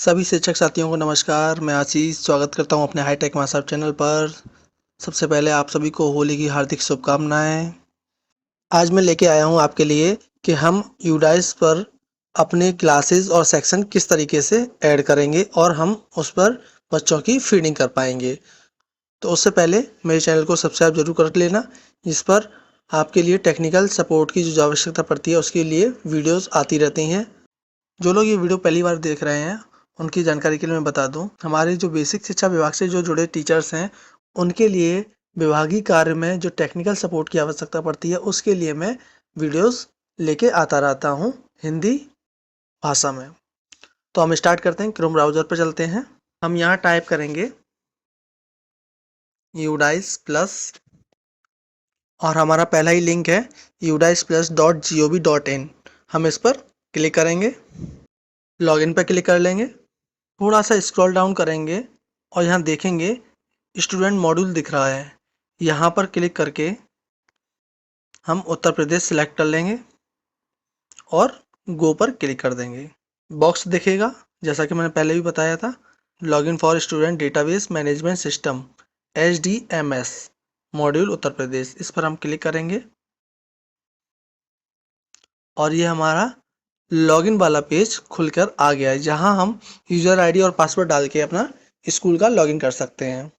सभी शिक्षक साथियों को नमस्कार। मैं आशीष स्वागत करता हूं अपने हाईटेक मास्टर चैनल पर। सबसे पहले आप सभी को होली की हार्दिक शुभकामनाएं। आज मैं लेके आया हूं आपके लिए कि हम यूडाइस पर अपने क्लासेस और सेक्शन किस तरीके से ऐड करेंगे और हम उस पर बच्चों की फीडिंग कर पाएंगे। तो उससे पहले मेरे चैनल को सब्सक्राइब जरूर कर लेना, जिस पर आपके लिए टेक्निकल सपोर्ट की जो आवश्यकता पड़ती है उसके लिए वीडियोस आती रहती हैं। जो लोग ये वीडियो पहली बार देख रहे हैं उनकी जानकारी के लिए मैं बता दूं, हमारे जो बेसिक शिक्षा विभाग से जो जुड़े टीचर्स हैं उनके लिए विभागीय कार्य में जो टेक्निकल सपोर्ट की आवश्यकता पड़ती है उसके लिए मैं वीडियोस लेके आता रहता हूं हिंदी भाषा में। तो हम स्टार्ट करते हैं। क्रोम ब्राउज़र पर चलते हैं। हम यहाँ टाइप करेंगे यूडाइस प्लस और हमारा पहला ही लिंक है udisplus.gov.in। हम इस पर क्लिक करेंगे, लॉगिन पर क्लिक कर लेंगे, थोड़ा सा स्क्रॉल डाउन करेंगे और यहाँ देखेंगे स्टूडेंट मॉड्यूल दिख रहा है। यहाँ पर क्लिक करके हम उत्तर प्रदेश सिलेक्ट कर लेंगे और गो पर क्लिक कर देंगे। बॉक्स दिखेगा जैसा कि मैंने पहले भी बताया था, login for student database management system SDMS module Uttar Pradesh. इस पर हम क्लिक करेंगे और ये हमारा लॉगिन वाला पेज खुलकर आ गया है, जहां हम यूज़र आईडी और पासवर्ड डाल के अपना स्कूल का लॉगिन कर सकते हैं।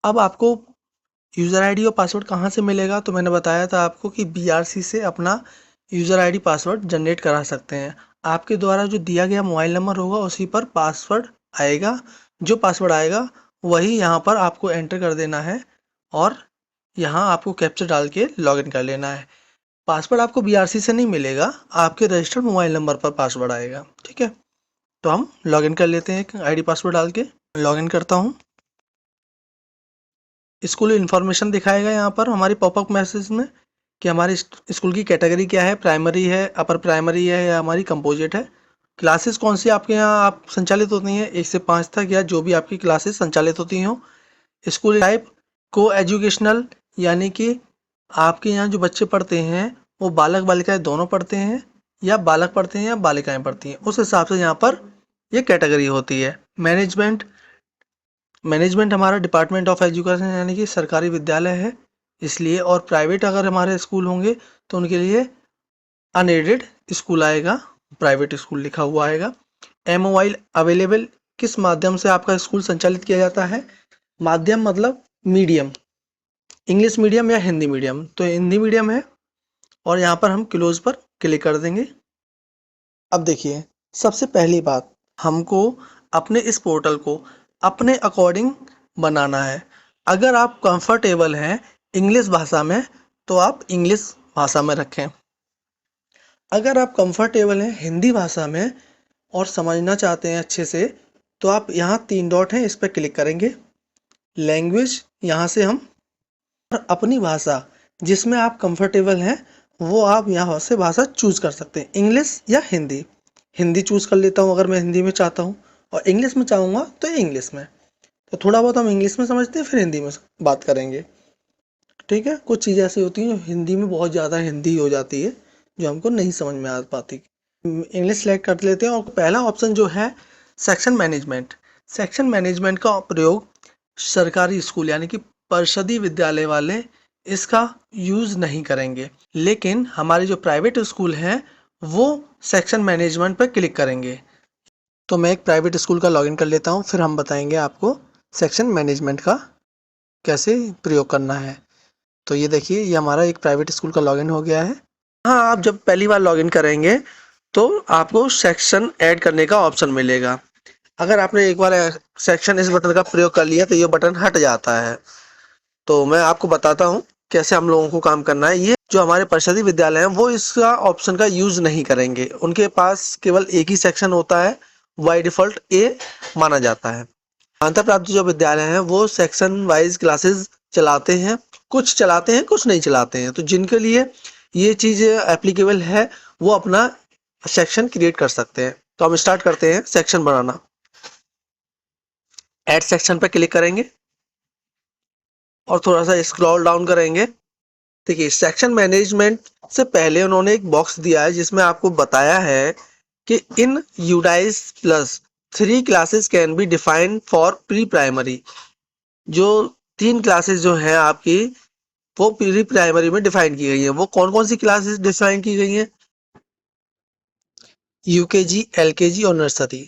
अब आपको यूज़र आईडी और पासवर्ड कहाँ से मिलेगा, तो मैंने बताया था आपको कि BRC से अपना यूज़र आईडी पासवर्ड जनरेट करा सकते हैं। आपके द्वारा जो दिया गया मोबाइल नंबर होगा उसी पर पासवर्ड आएगा। जो पासवर्ड आएगा वही यहाँ पर आपको एंटर कर देना है और यहाँ आपको कैप्चर डाल के लॉगिन कर लेना है। पासवर्ड आपको BRC से नहीं मिलेगा, आपके रजिस्टर्ड मोबाइल नंबर पर पासवर्ड आएगा। ठीक है, तो हम लॉगिन कर लेते हैं एक आईडी पासवर्ड डाल के। लॉगिन करता हूँ। स्कूल इन्फॉर्मेशन दिखाएगा यहाँ पर हमारी पॉपअप मैसेज में कि हमारे स्कूल की कैटेगरी क्या है, प्राइमरी है, अपर प्राइमरी है या हमारी कंपोजिट है। क्लासेस कौन सी आपके यहाँ आप संचालित होती हैं 1 से 5 तक, या जो भी आपकी क्लासेस संचालित होती हों। स्कूल टाइप को एजुकेशनल, यानी कि आपके यहाँ जो बच्चे पढ़ते हैं वो बालक बालिकाएं दोनों पढ़ते हैं या बालक पढ़ते हैं या बालिकाएं पढ़ती हैं, उस हिसाब से यहाँ पर ये कैटेगरी होती है। मैनेजमेंट मैनेजमेंट हमारा डिपार्टमेंट ऑफ एजुकेशन यानी कि सरकारी विद्यालय है इसलिए, और प्राइवेट अगर हमारे स्कूल होंगे तो उनके लिए अनएडेड स्कूल आएगा, प्राइवेट स्कूल लिखा हुआ आएगा। मोबाइल अवेलेबल, किस माध्यम से आपका स्कूल संचालित किया जाता है। माध्यम मतलब मीडियम, इंग्लिश मीडियम या हिंदी मीडियम, तो हिंदी मीडियम है और यहाँ पर हम क्लोज पर क्लिक कर देंगे। अब देखिए, सबसे पहली बात, हमको अपने इस पोर्टल को अपने अकॉर्डिंग बनाना है। अगर आप कंफर्टेबल हैं इंग्लिश भाषा में तो आप इंग्लिश भाषा में रखें। अगर आप कंफर्टेबल हैं हिंदी भाषा में और समझना चाहते हैं अच्छे से तो आप यहाँ 3 डॉट हैं, इस पर क्लिक करेंगे। लैंग्वेज, यहाँ से हम अपनी भाषा जिसमें आप कंफर्टेबल हैं वो आप यहाँ से भाषा चूज कर सकते हैं, इंग्लिश या हिंदी। हिंदी चूज कर लेता हूँ अगर मैं हिंदी में चाहता हूँ, और इंग्लिश में चाहूँगा तो इंग्लिश में। तो थोड़ा बहुत हम इंग्लिश में समझते हैं फिर हिंदी में बात करेंगे। ठीक है, कुछ चीज़ें ऐसी होती हैं जो हिंदी में बहुत ज़्यादा हिंदी हो जाती है जो हमको नहीं समझ में आ पाती। इंग्लिश सेलेक्ट कर लेते हैं और पहला ऑप्शन जो है सेक्शन मैनेजमेंट। सेक्शन मैनेजमेंट का प्रयोग सरकारी स्कूल यानी कि परिषदीय विद्यालय वाले इसका यूज़ नहीं करेंगे, लेकिन हमारे जो प्राइवेट स्कूल हैं वो सेक्शन मैनेजमेंट पर क्लिक करेंगे। तो मैं एक प्राइवेट स्कूल का लॉगिन कर लेता हूँ, फिर हम बताएंगे आपको सेक्शन मैनेजमेंट का कैसे प्रयोग करना है। तो ये देखिए, ये हमारा एक प्राइवेट स्कूल का लॉगिन हो गया है। हाँ, आप जब पहली बार लॉगिन करेंगे तो आपको सेक्शन ऐड करने का ऑप्शन मिलेगा। अगर आपने एक बार सेक्शन इस बटन का प्रयोग कर लिया तो ये बटन हट जाता है। तो मैं आपको बताता हूँ कैसे हम लोगों को काम करना है। ये जो हमारे परिषदीय विद्यालय हैं वो इसका ऑप्शन का यूज नहीं करेंगे, उनके पास केवल एक ही सेक्शन होता है, बाय डिफॉल्ट ए माना जाता है। अंतर प्राप्त जो विद्यालय हैं वो सेक्शन वाइज क्लासेस चलाते हैं, कुछ चलाते हैं कुछ नहीं चलाते हैं। तो जिनके लिए ये चीज एप्लीकेबल है वो अपना सेक्शन क्रिएट कर सकते हैं। तो हम स्टार्ट करते हैं सेक्शन बनाना। ऐड सेक्शन पर क्लिक करेंगे और थोड़ा सा स्क्रॉल डाउन करेंगे। देखिए, सेक्शन मैनेजमेंट से पहले उन्होंने एक बॉक्स दिया है जिसमें आपको बताया है कि इन UDISE plus 3 classes can be defined for pre primary. जो 3 क्लासेस जो हैं आपकी वो प्री प्राइमरी में डिफाइन की गई है। वो कौन कौन सी क्लासेस डिफाइन की गई हैं? यूकेजी, एलकेजी और नर्सरी।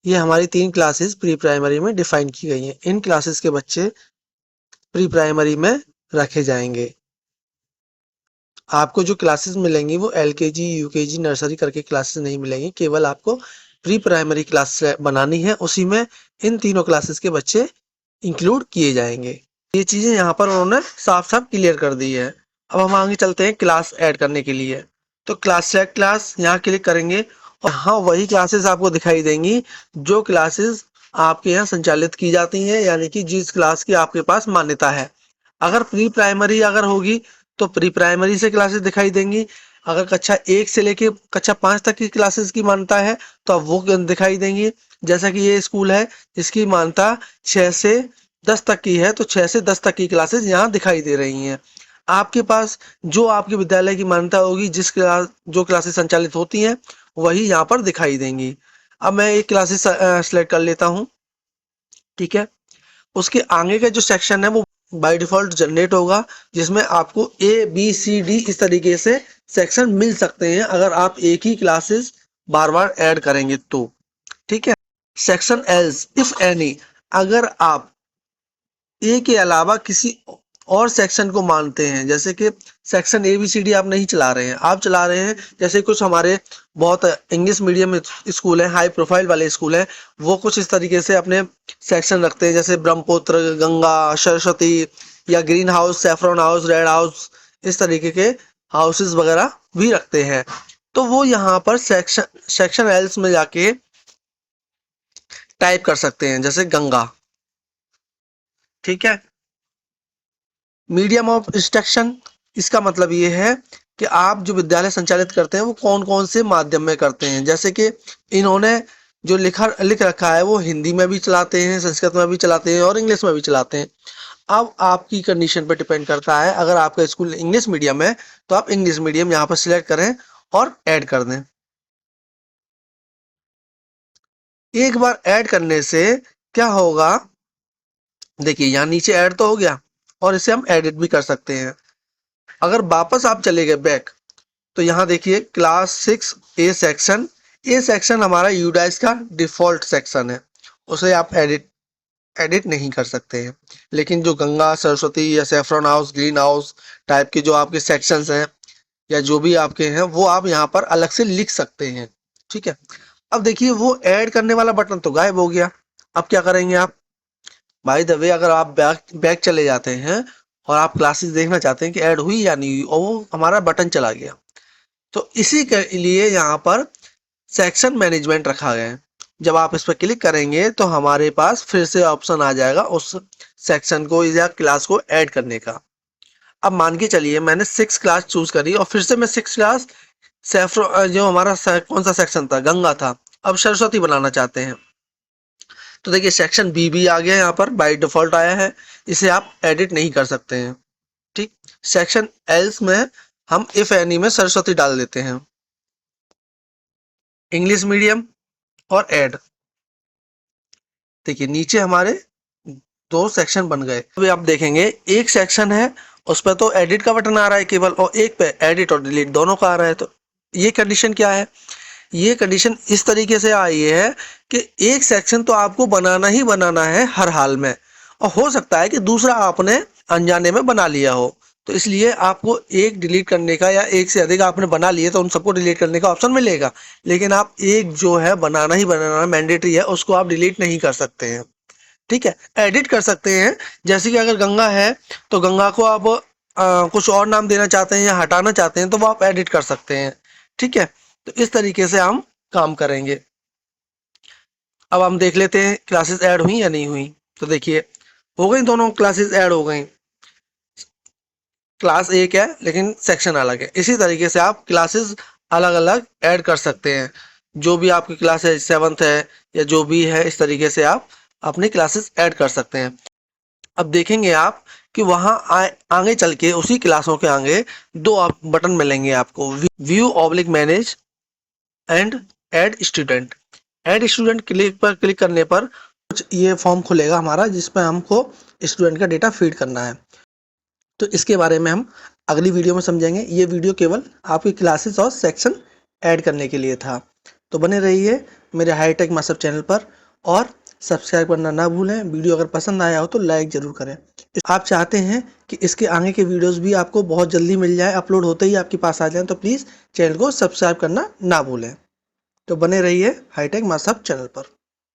ये हमारी 3 क्लासेस प्री प्राइमरी में डिफाइन की गई हैं। इन क्लासेस के बच्चे प्री प्राइमरी में रखे जाएंगे। आपको जो क्लासेस मिलेंगी वो एलकेजी, यूकेजी, नर्सरी करके क्लासेस नहीं मिलेंगी। केवल आपको प्री प्राइमरी क्लास बनानी है, उसी में इन तीनों क्लासेस के बच्चे इंक्लूड किए जाएंगे। ये चीजें यहाँ पर उन्होंने साफ साफ क्लियर कर दी है। अब हम आगे चलते हैं क्लास ऐड करने के लिए। तो क्लास सेलेक्ट क्लास यहाँ क्लिक करेंगे और हाँ वही क्लासेस आपको दिखाई देंगी जो क्लासेस आपके यहाँ संचालित की जाती हैं, यानी कि जिस क्लास की आपके पास मान्यता है। अगर प्री प्राइमरी अगर होगी तो प्री प्राइमरी से क्लासेस दिखाई देंगी। अगर कक्षा 1 से लेके कक्षा 5 तक की क्लासेस की मान्यता है तो अब वो दिखाई देंगी। जैसा कि ये स्कूल है जिसकी मान्यता 6 से 10 तक की है, तो 6 से 10 तक की क्लासेस यहाँ दिखाई दे रही हैं। आपके पास जो आपके विद्यालय की मान्यता होगी, जिस क्लास जो क्लासेस संचालित होती हैं वही यहाँ पर दिखाई देंगी। अब मैं एक क्लासेस सेलेक्ट कर लेता हूँ, ठीक है। उसके आगे का जो सेक्शन है वो बाय डिफॉल्ट जनरेट होगा, जिसमें आपको ए बी सी डी इस तरीके से सेक्शन मिल सकते हैं अगर आप एक ही क्लासेस बार बार ऐड करेंगे तो, ठीक है। सेक्शन एल्स इफ एनी, अगर आप ए के अलावा किसी और सेक्शन को मानते हैं, जैसे कि section A B C D आप नहीं चला रहे हैं, आप चला रहे हैं जैसे कुछ हमारे बहुत इंग्लिश मीडियम स्कूल है, हाई प्रोफाइल वाले स्कूल हैं, वो कुछ इस तरीके से अपने सेक्शन रखते हैं, जैसे ब्रह्मपुत्र, गंगा, सरस्वती या green house, saffron house, red house, इस तरीके के हाउसेस वगैरह भी रखते हैं। तो वो यहाँ पर सेक्शन एल्स में जाके टाइप कर सकते हैं, जैसे गंगा, ठीक है। मीडियम ऑफ इंस्ट्रक्शन, इसका मतलब ये है कि आप जो विद्यालय संचालित करते हैं वो कौन कौन से माध्यम में करते हैं। जैसे कि इन्होंने जो लिख रखा है वो हिंदी में भी चलाते हैं, संस्कृत में भी चलाते हैं और इंग्लिश में भी चलाते हैं। अब आपकी कंडीशन पर डिपेंड करता है। अगर आपका स्कूल इंग्लिश मीडियम है तो आप इंग्लिश मीडियम यहाँ पर सिलेक्ट करें और ऐड कर दें। एक बार ऐड करने से क्या होगा, देखिए यहाँ नीचे ऐड तो हो गया और इसे हम एडिट भी कर सकते हैं। अगर वापस आप चले गए बैक तो यहाँ देखिए class 6 A section, A section हमारा यूडाइस का डिफॉल्ट सेक्शन है, उसे आप एडिट नहीं कर सकते हैं। लेकिन जो गंगा, सरस्वती या saffron house, green house type के जो आपके सेक्शंस हैं या जो भी आपके हैं वो आप यहाँ पर अलग से लिख सकते हैं, ठीक है। अब देखिए वो ऐड करने वाला बटन तो गायब हो गया। अब क्या करेंगे आप, बाय द वे अगर आप बैक चले जाते हैं और आप क्लासेस देखना चाहते हैं कि ऐड हुई या नहीं हुई और वो हमारा बटन चला गया, तो इसी के लिए यहाँ पर सेक्शन मैनेजमेंट रखा गया है। जब आप इस पर क्लिक करेंगे तो हमारे पास फिर से ऑप्शन आ जाएगा उस सेक्शन को या क्लास को ऐड करने का। अब मान के चलिए मैंने 6 क्लास चूज करी और फिर से मैं 6 क्लास जो हमारा कौन सा सेक्शन था, गंगा था, अब सरस्वती बनाना चाहते हैं। तो देखिए सेक्शन बी भी आ गया यहाँ पर, बाय डिफॉल्ट आया है, इसे आप एडिट नहीं कर सकते हैं, ठीक। सेक्शन एल्स में हम इफ एनी में सरस्वती डाल देते हैं, इंग्लिश मीडियम और ऐड। देखिए नीचे हमारे 2 सेक्शन बन गए। अभी आप देखेंगे एक सेक्शन है उस पर तो एडिट का बटन आ रहा है केवल, और एक पे एडिट और डिलीट दोनों का आ रहा है। तो ये कंडीशन क्या है, ये कंडीशन इस तरीके से आई है कि एक सेक्शन तो आपको बनाना ही बनाना है हर हाल में, और हो सकता है कि दूसरा आपने अनजाने में बना लिया हो, तो इसलिए आपको एक डिलीट करने का या एक से अधिक आपने बना लिए तो उन सबको डिलीट करने का ऑप्शन मिलेगा, लेकिन आप एक जो है बनाना ही बनाना मैंडेटरी है उसको आप डिलीट नहीं कर सकते हैं, ठीक है। एडिट कर सकते हैं, जैसे कि अगर गंगा है तो गंगा को आप कुछ और नाम देना चाहते हैं या हटाना चाहते हैं तो वो आप एडिट कर सकते हैं, ठीक है। तो इस तरीके से हम काम करेंगे। अब हम देख लेते हैं क्लासेस ऐड हुई या नहीं हुई। तो देखिए हो गई, दोनों क्लासेस ऐड हो गई। क्लास एक है लेकिन सेक्शन अलग है। इसी तरीके से आप क्लासेस अलग अलग ऐड कर सकते हैं। जो भी आपकी क्लास है 7th है या जो भी है, इस तरीके से आप अपनी क्लासेस ऐड कर सकते हैं। अब देखेंगे आप कि वहाँ आगे चल के उसी क्लासों के आगे 2 बटन मिलेंगे आपको, view oblique manage and add student. Add student click करने पर कुछ ये फॉर्म खुलेगा हमारा, जिसमें हमको स्टूडेंट का डेटा फीड करना है। तो इसके बारे में हम अगली वीडियो में समझेंगे। ये वीडियो केवल आपकी क्लासेस और सेक्शन ऐड करने के लिए था। तो बने रहिए मेरे हाईटेक मास्टर चैनल पर और सब्सक्राइब करना ना भूलें। वीडियो अगर पसंद आया हो तो लाइक ज़रूर करें। आप चाहते हैं कि इसके आगे के वीडियोस भी आपको बहुत जल्दी मिल जाए, अपलोड होते ही आपके पास आ जाएं, तो प्लीज़ चैनल को सब्सक्राइब करना ना भूलें। तो बने रहिए हाईटेक मास्टर चैनल पर।